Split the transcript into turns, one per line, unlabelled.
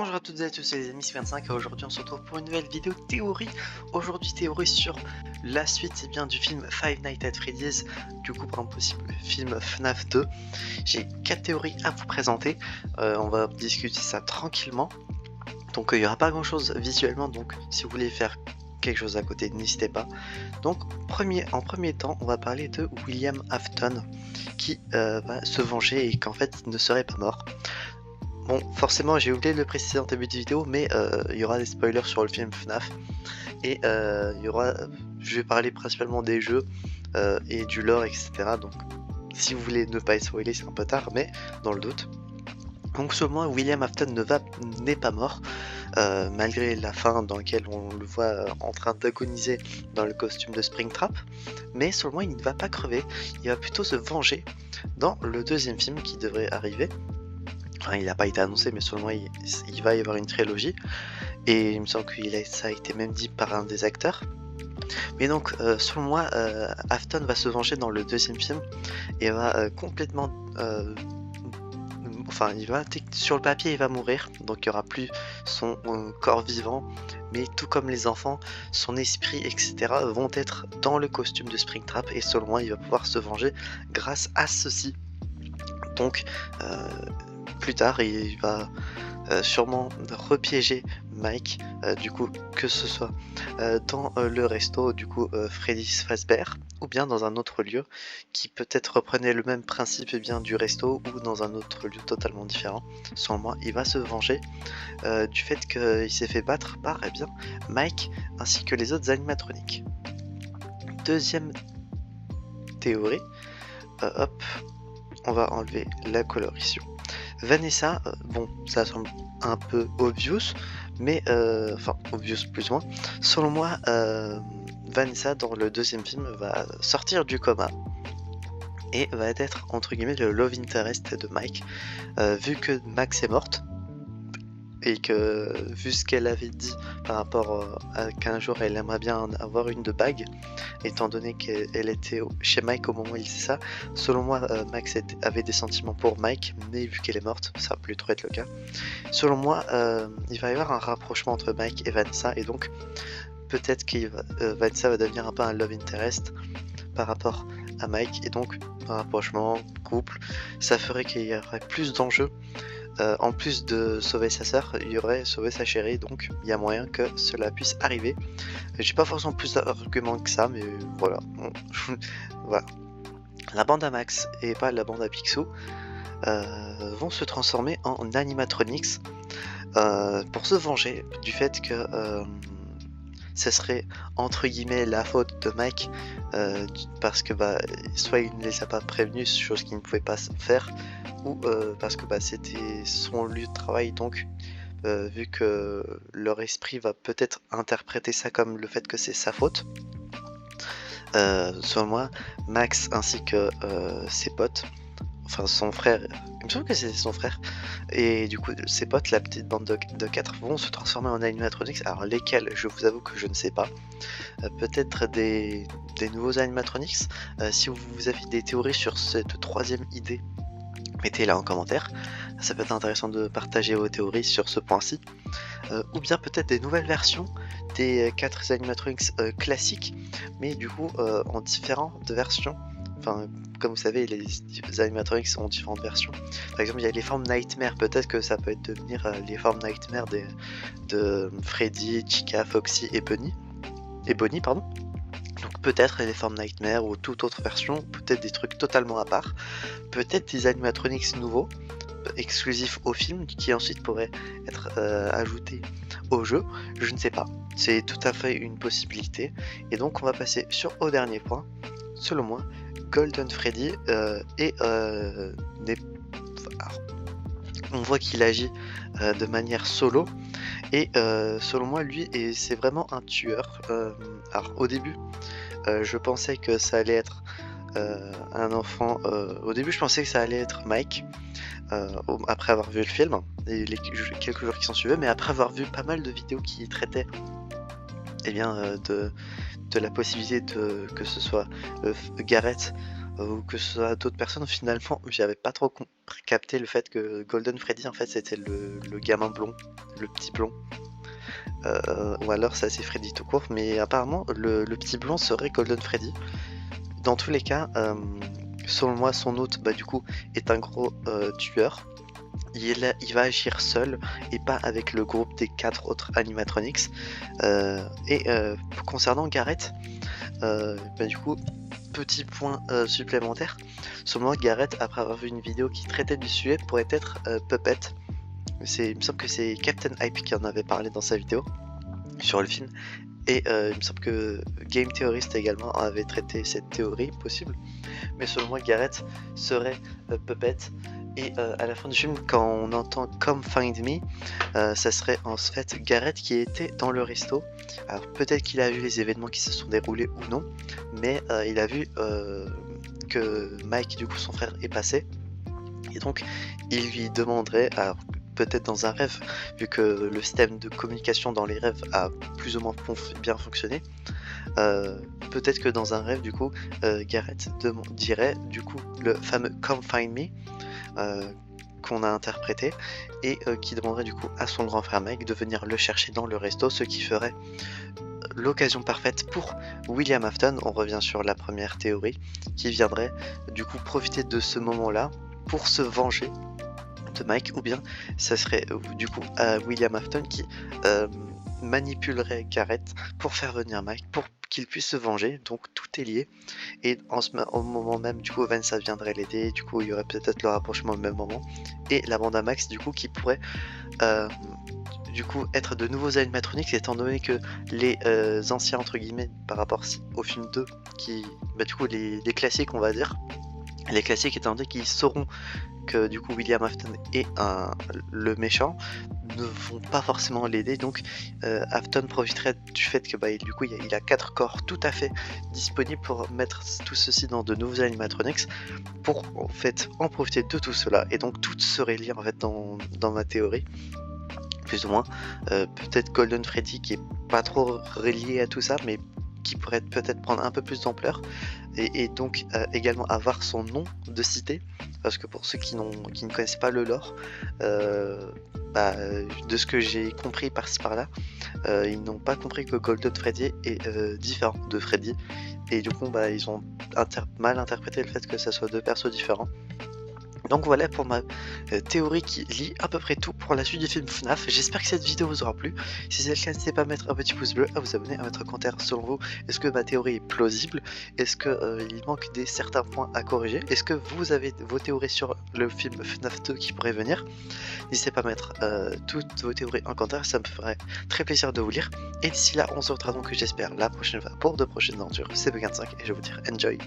Bonjour à toutes et à tous, c'est les amis 25 et aujourd'hui on se retrouve pour une nouvelle vidéo théorie. Aujourd'hui théorie sur la suite du film Five Nights at Freddy's, du coup pour un possible film FNAF 2. J'ai 4 théories à vous présenter, on va discuter ça tranquillement. Donc il n'y aura pas grand chose visuellement, donc si vous voulez faire quelque chose à côté, n'hésitez pas. Donc en premier temps, on va parler de William Afton qui va se venger et qu'en fait il ne serait pas mort. Bon, forcément, j'ai oublié de le préciser en début de vidéo, mais il y aura des spoilers sur le film FNAF. Et je vais parler principalement des jeux et du lore, etc. Donc, si vous voulez ne pas être spoilé, c'est un peu tard, mais dans le doute. Donc, seulement William Afton n'est pas mort, malgré la fin dans laquelle on le voit en train d'agoniser dans le costume de Springtrap. Mais seulement, il ne va pas crever, il va plutôt se venger dans le deuxième film qui devrait arriver. Enfin, il n'a pas été annoncé, mais seulement il va y avoir une trilogie. Et il me semble que ça a été même dit par un des acteurs. Mais donc, selon moi, Afton va se venger dans le deuxième film et va complètement... Enfin, sur le papier, il va mourir. Donc, il n'y aura plus son corps vivant. Mais tout comme les enfants, son esprit, etc. vont être dans le costume de Springtrap. Et selon moi, il va pouvoir se venger grâce à ceci. Donc... plus tard, il va sûrement repiéger Mike, du coup, que ce soit dans le resto, du coup, Freddy's Fazbear, ou bien dans un autre lieu qui peut-être reprenait le même principe du resto, ou dans un autre lieu totalement différent. Selon moi, il va se venger du fait qu'il s'est fait battre par Mike ainsi que les autres animatroniques. Deuxième théorie, hop, on va enlever la coloration. Vanessa, bon, ça semble un peu obvious, mais enfin obvious plus ou moins. Selon moi, Vanessa dans le deuxième film va sortir du coma et va être entre guillemets le love interest de Mike, vu que Max est morte et que vu ce qu'elle avait dit par rapport à qu'un jour elle aimerait bien avoir une de bague, étant donné qu'elle était chez Mike au moment où il sait ça. Selon moi, Max avait des sentiments pour Mike, mais vu qu'elle est morte, ça va plus trop être le cas. Selon moi, il va y avoir un rapprochement entre Mike et Vanessa, et donc peut-être que Vanessa va devenir un peu un love interest par rapport à Mike, et donc un rapprochement, couple, ça ferait qu'il y aurait plus d'enjeux. En plus de sauver sa sœur, il y aurait sauver sa chérie, donc il y a moyen que cela puisse arriver. J'ai pas forcément plus d'arguments que ça, mais voilà. Voilà. La bande à Max et pas la bande à Picsou vont se transformer en animatronics pour se venger du fait que ce serait entre guillemets la faute de Mike parce que soit il ne les a pas prévenus, chose qu'il ne pouvait pas faire, ou parce que c'était son lieu de travail, donc vu que leur esprit va peut-être interpréter ça comme le fait que c'est sa faute. Selon moi, Max ainsi que ses potes, enfin son frère, il me semble que c'est son frère, et du coup ses potes, la petite bande de 4 vont se transformer en animatronics. Alors lesquels, je vous avoue que je ne sais pas. Peut-être des nouveaux animatronics. Si vous avez des théories sur cette troisième idée, mettez-la en commentaire, ça peut être intéressant de partager vos théories sur ce point-ci. Ou bien peut-être des nouvelles versions des 4 animatronics classiques, mais du coup en différentes versions. Enfin, comme vous savez, les animatronics ont différentes versions. Par exemple, il y a les formes Nightmare, peut-être que ça peut devenir les formes Nightmare de Freddy, Chica, Foxy et Bonnie, pardon. Donc peut-être les formes Nightmare ou toute autre version, peut-être des trucs totalement à part, peut-être des animatronics nouveaux, exclusifs au film, qui ensuite pourraient être ajoutés au jeu, je ne sais pas, c'est tout à fait une possibilité. Et donc on va passer au dernier point, selon moi, Golden Freddy on voit qu'il agit de manière solo, et selon moi lui c'est vraiment un tueur. Alors au début je pensais que ça allait être un enfant, au début je pensais que ça allait être Mike, après avoir vu le film et quelques jours qui sont suivis, mais après avoir vu pas mal de vidéos qui traitaient de la possibilité que ce soit Garrett ou que ce soit d'autres personnes, finalement, j'avais pas trop capté le fait que Golden Freddy, en fait, c'était le gamin blond, le petit blond. Ou alors ça c'est Freddy tout court, mais apparemment le petit blond serait Golden Freddy. Dans tous les cas, selon moi, son hôte, bah, du coup, est un gros tueur. Il va agir seul et pas avec le groupe des 4 autres animatronics. Concernant Garrett, bah, du coup, petit point supplémentaire. Selon moi, Garrett, après avoir vu une vidéo qui traitait du sujet, pourrait être Puppet. Il me semble que c'est Captain Hype qui en avait parlé dans sa vidéo sur le film. Et il me semble que Game Theorist également avait traité cette théorie possible. Mais selon moi, Garrett serait Puppet. Et à la fin du film, quand on entend Come Find Me, ça serait en fait Garrett qui était dans le resto. Alors peut-être qu'il a vu les événements qui se sont déroulés ou non, mais il a vu que Mike, du coup son frère, est passé. Et donc il lui demanderait, alors peut-être dans un rêve, vu que le système de communication dans les rêves a plus ou moins bien fonctionné, peut-être que dans un rêve, du coup, Garrett dirait du coup le fameux Come Find Me qu'on a interprété et qui demanderait du coup à son grand frère Mike de venir le chercher dans le resto, ce qui ferait l'occasion parfaite pour William Afton. On revient sur la première théorie, qui viendrait du coup profiter de ce moment-là pour se venger de Mike, ou bien ça serait du coup William Afton qui manipulerait Garrett pour faire venir Mike, pour qu'il puisse se venger. Donc tout est lié, et au moment même, du coup, Vanessa viendrait l'aider. Du coup, il y aurait peut-être le rapprochement au même moment, et la bande à Max, du coup, qui pourrait du coup être de nouveaux animatronics, étant donné que les anciens, entre guillemets, par rapport au film 2, qui, bah, du coup, les classiques, on va dire, les classiques étant donné qu'ils sauront que du coup William Afton est le méchant, ne vont pas forcément l'aider. Donc Afton profiterait du fait que bah, du coup il a 4 corps tout à fait disponibles pour mettre tout ceci dans de nouveaux animatronics, pour en fait en profiter de tout cela. Et donc tout serait lié en fait dans ma théorie, plus ou moins. Peut-être Golden Freddy qui est pas trop relié à tout ça, mais qui pourrait peut-être prendre un peu plus d'ampleur, et donc également avoir son nom de cité, parce que pour ceux qui ne connaissent pas le lore, bah, de ce que j'ai compris par-ci par-là, ils n'ont pas compris que Golden Freddy est différent de Freddy, et du coup bah, ils ont mal interprété le fait que ça soit deux persos différents. Donc voilà pour ma théorie qui lie à peu près tout pour la suite du film FNAF. J'espère que cette vidéo vous aura plu. Si c'est le cas, n'hésitez pas à mettre un petit pouce bleu, à vous abonner, à mettre un commentaire selon vous. Est-ce que ma théorie est plausible? Est-ce qu'il manque certains points à corriger? Est-ce que vous avez vos théories sur le film FNAF 2 qui pourrait venir? N'hésitez pas à mettre toutes vos théories en commentaire, ça me ferait très plaisir de vous lire. Et d'ici là, on se retrouvera donc, j'espère, la prochaine fois pour de prochaines aventures. C'est Bug25 et je vous dis enjoy!